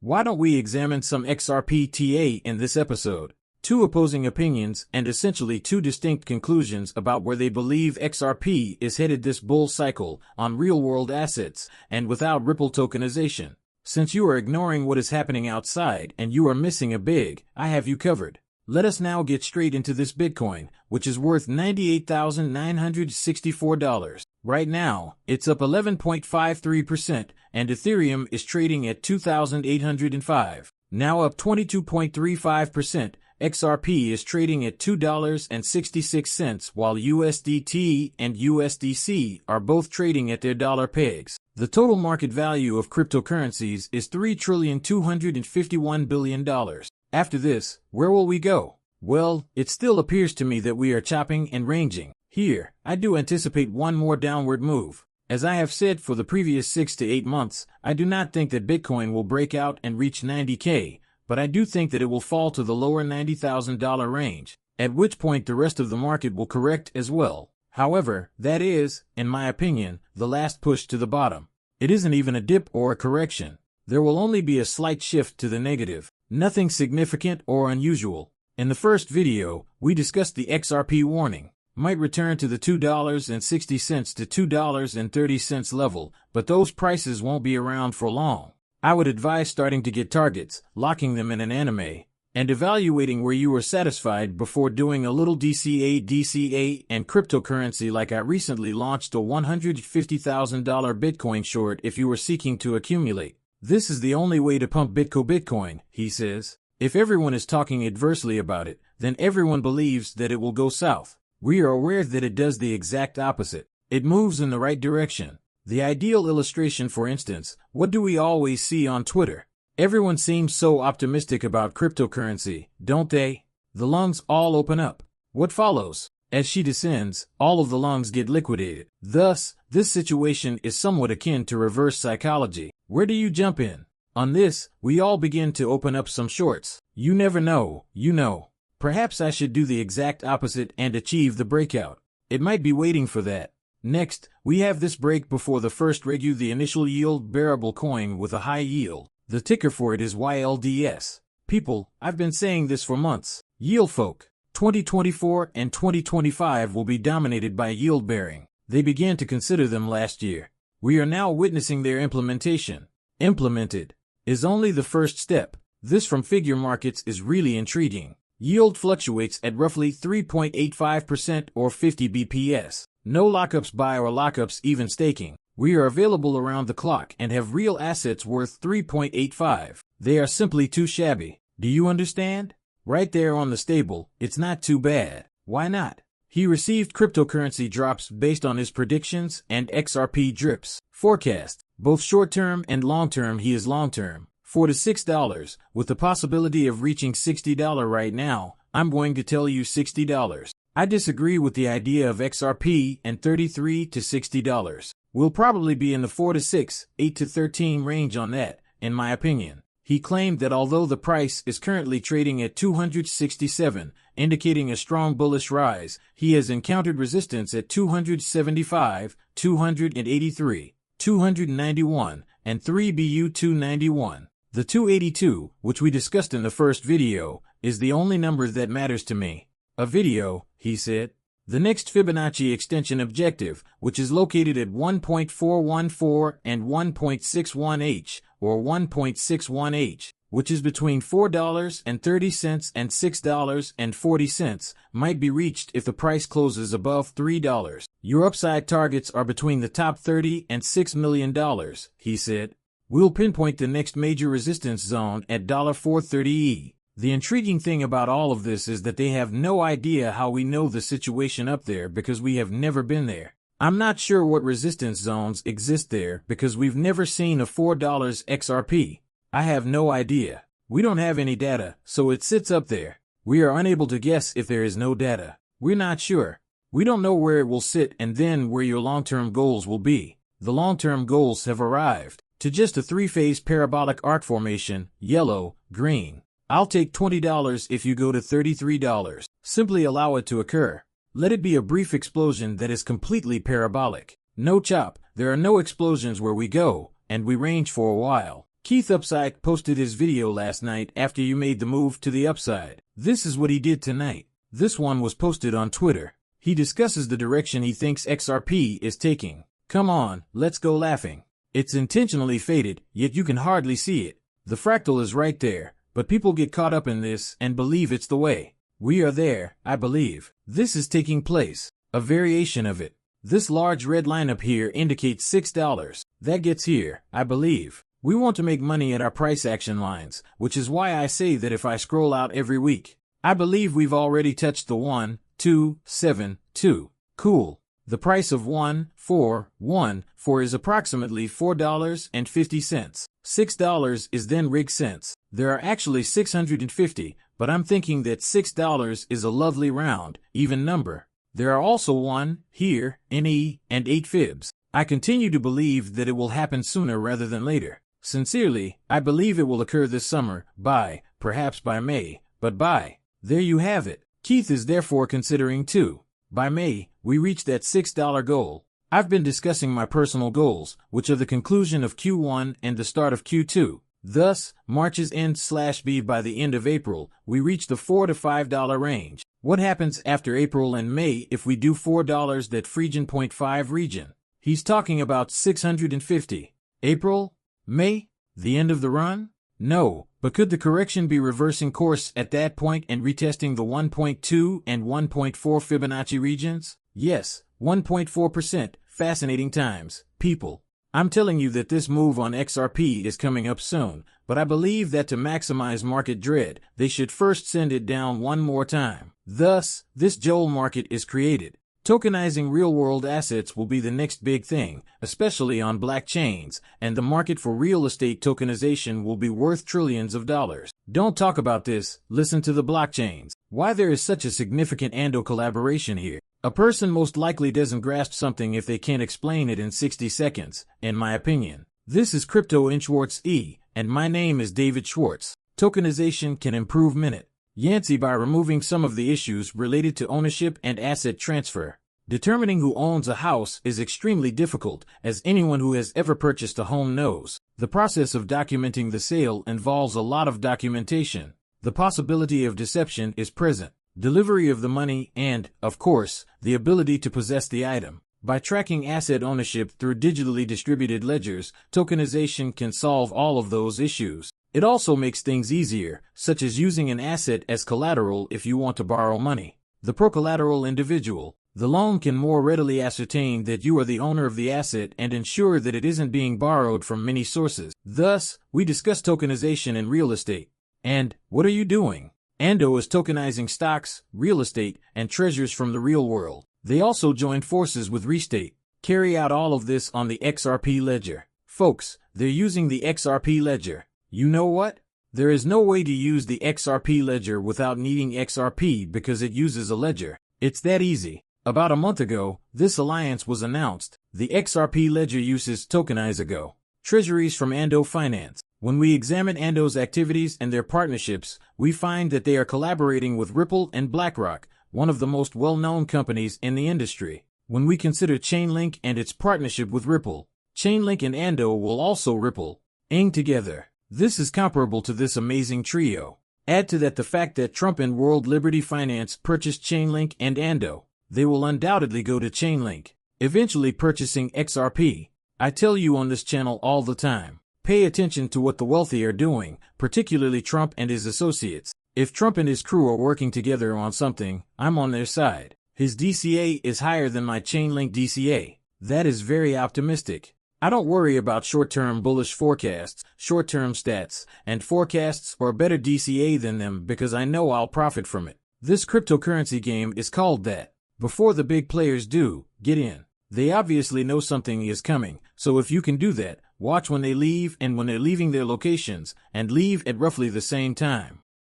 Why don't we examine some XRPTA in this episode? Two opposing opinions and essentially two distinct conclusions about where they believe XRP is headed this bull cycle on real-world assets and without Ripple tokenization. Since you are ignoring what is happening outside and you are missing a big, I have you covered. Let us now get straight into this Bitcoin, which is worth $98,964. Right now, it's up 11.53%, and Ethereum is trading at $2,805. Now up 22.35%, XRP is trading at $2.66, while USDT and USDC are both trading at their dollar pegs. The total market value of cryptocurrencies is $3,251 billion. After this, where will we go? Well, it still appears to me that we are chopping and ranging. Here, I do anticipate one more downward move. As I have said for the previous 6 to 8 months, I do not think that Bitcoin will break out and reach 90K, but I do think that it will fall to the lower $90,000 range, at which point the rest of the market will correct as well. However, that is, in my opinion, the last push to the bottom. It isn't even a dip or a correction. There will only be a slight shift to the negative. Nothing significant or unusual. In the first video, we discussed the XRP warning. Might return to the $2.60 to $2.30 level, but those prices won't be around for long. I would advise starting to get targets, locking them in an anime, and evaluating where you are satisfied before doing a little DCA and cryptocurrency like I recently launched a $150,000 Bitcoin short if you were seeking to accumulate. This is the only way to pump Bitcoin, he says. If everyone is talking adversely about it, then everyone believes that it will go south. We are aware that it does the exact opposite. It moves in the right direction. The ideal illustration, for instance, what do we always see on Twitter? Everyone seems so optimistic about cryptocurrency, don't they? The lungs all open up. What follows? As she descends, all of the lungs get liquidated. Thus, this situation is somewhat akin to reverse psychology. Where do you jump in? On this, we all begin to open up some shorts. You never know, you know. Perhaps I should do the exact opposite and achieve the breakout. It might be waiting for that. Next, we have this break before the first regu, the initial yield bearable coin with a high yield. The ticker for it is YLDS. People, I've been saying this for months. Yield folk. 2024 and 2025 will be dominated by yield bearing. They began to consider them last year. We are now witnessing their implementation. Implemented is only the first step. This from figure markets is really intriguing. Yield fluctuates at roughly 3.85% or 50 BPS. No lockups buy or lockups even staking. We are available around the clock and have real assets worth 3.85. They are simply too shabby. Do you understand? Right there on the stable, it's not too bad. Why not? He received cryptocurrency drops based on his predictions and XRP drips. Forecast. Both short-term and long-term. He is long-term. $4 to $6, with the possibility of reaching $60 right now. I'm going to tell you $60. I disagree with the idea of XRP and $33 to $60. We'll probably be in the 4 to 6, 8 to 13 range on that, in my opinion. He claimed that although the price is currently trading at 267, indicating a strong bullish rise, he has encountered resistance at 275, 283, 291, and 3BU291. The 282, which we discussed in the first video, is the only number that matters to me. A video, he said. The next Fibonacci extension objective, which is located at 1.414 and 1.61H, or 1.61H, which is between $4.30 and $6.40, might be reached if the price closes above $3. Your upside targets are between the top 30 and $6 million, he said. We'll pinpoint the next major resistance zone at $4.30. The intriguing thing about all of this is that they have no idea how we know the situation up there because we have never been there. I'm not sure what resistance zones exist there because we've never seen a $4 XRP. I have no idea. We don't have any data, so it sits up there. We are unable to guess if there is no data. We're not sure. We don't know where it will sit and then where your long-term goals will be. The long-term goals have arrived to just a three-phase parabolic arc formation, yellow, green. I'll take $20 if you go to $33. Simply allow it to occur. Let it be a brief explosion that is completely parabolic. No chop. There are no explosions where we go, and we range for a while. Keith Upside posted his video last night after you made the move to the upside. This is what he did tonight. This one was posted on Twitter. He discusses the direction he thinks XRP is taking. Come on, let's go laughing. It's intentionally faded, yet you can hardly see it. The fractal is right there, but people get caught up in this and believe it's the way. We are there, I believe. This is taking place. A variation of it. This large red line up here indicates $6. That gets here, I believe. We want to make money at our price action lines, which is why I say that if I scroll out every week, I believe we've already touched the 1, 2, 7, 2. Cool. The price of 1, 4, 1, 4 is approximately $4.50. $6 is then rig cents. There are actually 650, but I'm thinking that $6 is a lovely round, even number. There are also 1, here, NE, and 8 fibs. I continue to believe that it will happen sooner rather than later. Sincerely, I believe it will occur this summer, perhaps by May, but there you have it. Keith is therefore considering 2. By May, we reach that $6 goal. I've been discussing my personal goals, which are the conclusion of Q1 and the start of Q2. Thus, March's end/B by the end of April, we reach the $4 to $5 range. What happens after April and May if we do $4 that Phrygian 0.5 region? He's talking about 650. April? May? The end of the run? No, but could the correction be reversing course at that point and retesting the 1.2 and 1.4 Fibonacci regions? Yes, 1.4%. Fascinating times, people. I'm telling you that this move on XRP is coming up soon, but I believe that to maximize market dread, they should first send it down one more time. Thus, this Joel market is created. Tokenizing real-world assets will be the next big thing, especially on blockchains, and the market for real estate tokenization will be worth trillions of dollars. Don't talk about this, listen to the blockchains. Why there is such a significant Ando collaboration here. A person most likely doesn't grasp something if they can't explain it in 60 seconds, in my opinion. This is Crypto in Schwartz E, and my name is David Schwartz. Tokenization can improve Minute Yancey by removing some of the issues related to ownership and asset transfer. Determining who owns a house is extremely difficult, as anyone who has ever purchased a home knows. The process of documenting the sale involves a lot of documentation. The possibility of deception is present. Delivery of the money and, of course, the ability to possess the item. By tracking asset ownership through digitally distributed ledgers, tokenization can solve all of those issues. It also makes things easier, such as using an asset as collateral if you want to borrow money. The pro-collateral individual. The loan can more readily ascertain that you are the owner of the asset and ensure that it isn't being borrowed from many sources. Thus, we discuss tokenization in real estate. And, what are you doing? Ando is tokenizing stocks, real estate, and treasures from the real world. They also joined forces with Restate. Carry out all of this on the XRP ledger. Folks, they're using the XRP ledger. You know what? There is no way to use the XRP ledger without needing XRP because it uses a ledger. It's that easy. About a month ago, this alliance was announced. The XRP ledger uses Tokenizago. Treasuries from Ando Finance. When we examine Ando's activities and their partnerships, we find that they are collaborating with Ripple and BlackRock, one of the most well-known companies in the industry. When we consider Chainlink and its partnership with Ripple, Chainlink and Ando will also Ripple-ing together. This is comparable to this amazing trio. Add to that the fact that Trump and World Liberty Finance purchased Chainlink and Ando. They will undoubtedly go to Chainlink, eventually purchasing XRP. I tell you on this channel all the time. Pay attention to what the wealthy are doing, particularly Trump and his associates. If Trump and his crew are working together on something, I'm on their side. His DCA is higher than my Chainlink DCA. That is very optimistic. I don't worry about short-term bullish forecasts, short-term stats, and forecasts for a better DCA than them because I know I'll profit from it. This cryptocurrency game is called that. Before the big players do, get in. They obviously know something is coming, so if you can do that, watch when they leave and when they're leaving their locations, and leave at roughly the same time.